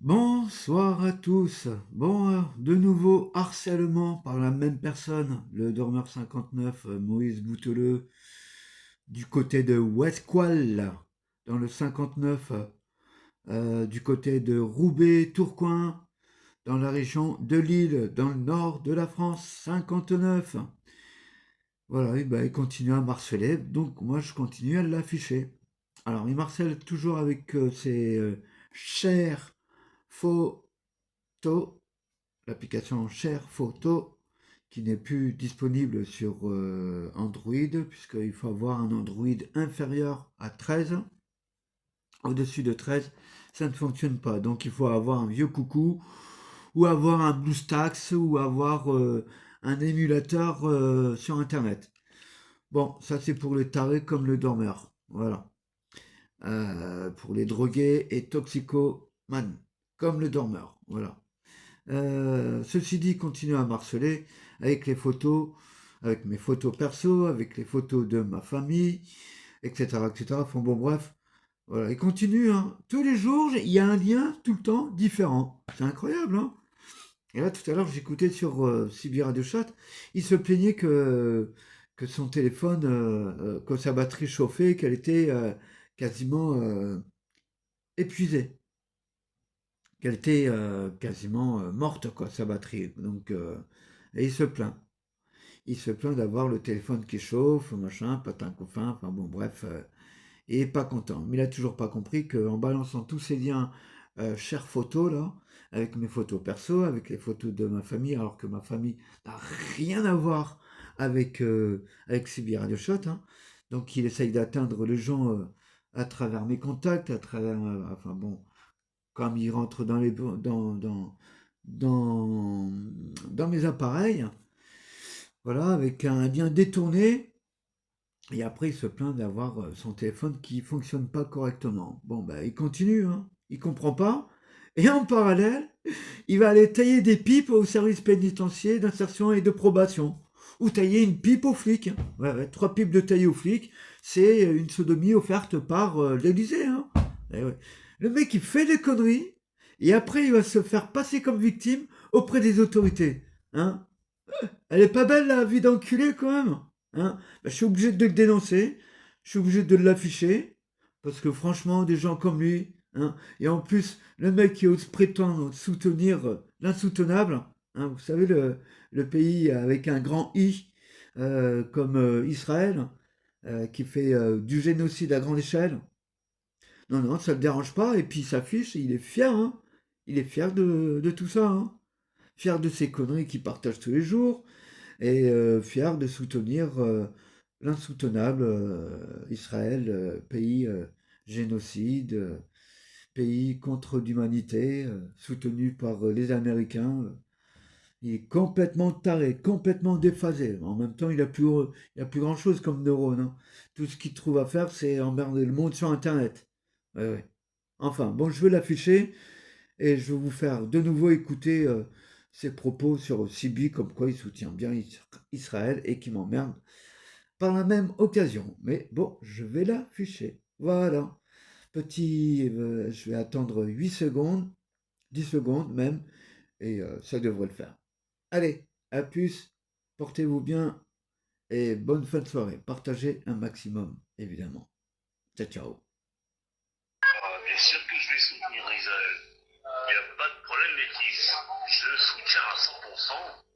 Bonsoir à tous. De nouveau harcèlement par la même personne, le dormeur 59, Moïse Bouteleux, du côté de Westqual, dans le 59, du côté de Roubaix, Tourcoing, dans la région de Lille, dans le nord de la France, 59. Voilà, et ben, il continue à marceler, donc moi je continue à l'afficher. Alors, il marcelle toujours avec ses chères faux l'application Share Photo qui n'est plus disponible sur Android puisqu'il faut avoir un Android inférieur à 13. Au-dessus de 13, ça ne fonctionne pas. Donc il faut avoir un vieux coucou ou avoir un BlueStacks ou avoir un émulateur sur Internet. Bon, ça c'est pour les tarés comme le dormeur. Voilà. Pour les drogués et toxicomanes comme le dormeur. Voilà. Ceci dit, continue à marceler avec les photos, avec mes photos perso, avec les photos de ma famille, etc., etc. Enfin bon, bref, voilà, il continue, hein. Tous les jours, il y a un lien tout le temps différent. C'est incroyable, hein. Et là, tout à l'heure, j'écoutais sur CB Radio Chat, il se plaignait que son téléphone, que sa batterie chauffait, qu'elle était quasiment épuisée, qu'elle était quasiment morte, quoi, sa batterie. Donc, et il se plaint. Il se plaint d'avoir le téléphone qui chauffe, machin, patin couffin, enfin bon, bref, il est pas content. Mais il a toujours pas compris qu'en balançant tous ces liens chères photos, là, avec mes photos perso, avec les photos de ma famille, alors que ma famille n'a rien à voir avec CB Radio Shot, hein. Donc il essaye d'atteindre les gens à travers mes contacts, à travers, enfin bon, comme il rentre dans, dans mes appareils, voilà, avec un lien détourné, et après il se plaint d'avoir son téléphone qui fonctionne pas correctement. Bon, ben il continue, hein, il comprend pas, et en parallèle, il va aller tailler des pipes au service pénitentiaire d'insertion et de probation, ou tailler une pipe aux flics. Ouais, ouais, 3 pipes de taille aux flics, c'est une sodomie offerte par l'Élysée, hein. Eh ouais. Le mec, il fait des conneries, et après, il va se faire passer comme victime auprès des autorités. Hein. Elle est pas belle, la vie d'enculé, quand même. Hein. Bah, je suis obligé de le dénoncer, je suis obligé de l'afficher, parce que franchement, des gens comme lui, hein, et en plus, le mec qui ose prétendre soutenir l'insoutenable, hein, vous savez, le pays avec un grand I, comme Israël, qui fait du génocide à grande échelle. Non, non, ça ne le dérange pas, et puis il s'affiche, et il est fier, hein. Il est fier de tout ça, hein. Fier de ses conneries qu'il partage tous les jours, et fier de soutenir l'insoutenable Israël, pays génocide, pays contre l'humanité, soutenu par les Américains. Il est complètement taré, complètement déphasé. En même temps, il a plus grand-chose comme neurone, hein. Tout ce qu'il trouve à faire, c'est emmerder le monde sur Internet. Ouais, ouais. Enfin, bon, je vais l'afficher et je vais vous faire de nouveau écouter ses propos sur Sibi, comme quoi il soutient bien Israël et qui m'emmerde par la même occasion. Mais bon, je vais l'afficher. Voilà. Je vais attendre 8 secondes, 10 secondes même, et ça devrait le faire. Allez, à plus, portez-vous bien et bonne fin de soirée. Partagez un maximum, évidemment. Ciao, ciao. Bien sûr que je vais soutenir Israël. Il n'y a pas de problème, Métis. Je soutiens à 100%.